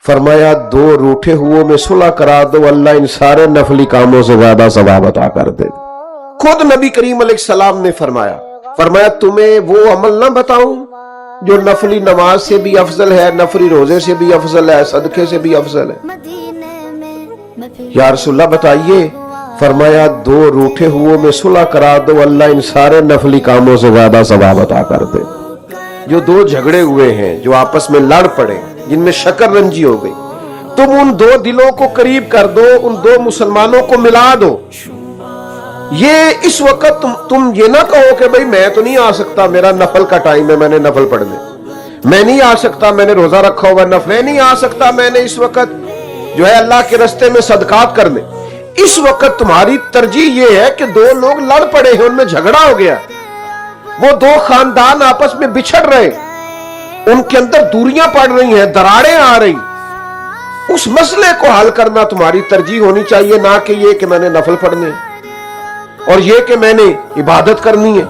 فرمایا دو روٹھے ہوئے میں صلح کرا دو، اللہ ان سارے نفلی کاموں سے زیادہ ثواب عطا کر دے۔ خود نبی کریم علیہ السلام نے فرمایا تمہیں وہ عمل نہ بتاؤں جو نفلی نماز سے بھی افضل ہے، نفلی روزے سے بھی افضل ہے، صدقے سے بھی افضل ہے؟ یا رسول اللہ بتائیے۔ فرمایا دو روٹھے ہوئے میں صلح کرا دو، اللہ ان سارے نفلی کاموں سے زیادہ ثواب عطا کر دے۔ جو دو جھگڑے ہوئے ہیں، جو آپس میں لڑ پڑے، جن میں شکر رنجی ہو گئی، تم ان دو دلوں کو قریب کر دو، ان دو مسلمانوں کو ملا دو۔ یہ اس وقت تم یہ نہ کہو کہ بھئی میں تو نہیں آ سکتا، میرا نفل کا ٹائم ہے، میں نے نفل پڑھنے، میں نہیں آ سکتا، میں نے روزہ رکھا ہوا نفل، میں نہیں آ سکتا، میں نے اس وقت جو ہے اللہ کے راستے میں صدقات کرنے۔ اس وقت تمہاری ترجیح یہ ہے کہ دو لوگ لڑ پڑے ہیں، ان میں جھگڑا ہو گیا، وہ دو خاندان آپس میں بچھڑ رہے، ان کے اندر دوریاں پڑ رہی ہیں، دراڑیں آ رہی، اس مسئلے کو حل کرنا تمہاری ترجیح ہونی چاہیے، نہ کہ یہ کہ میں نے نفل پڑھنے اور یہ کہ میں نے عبادت کرنی ہے۔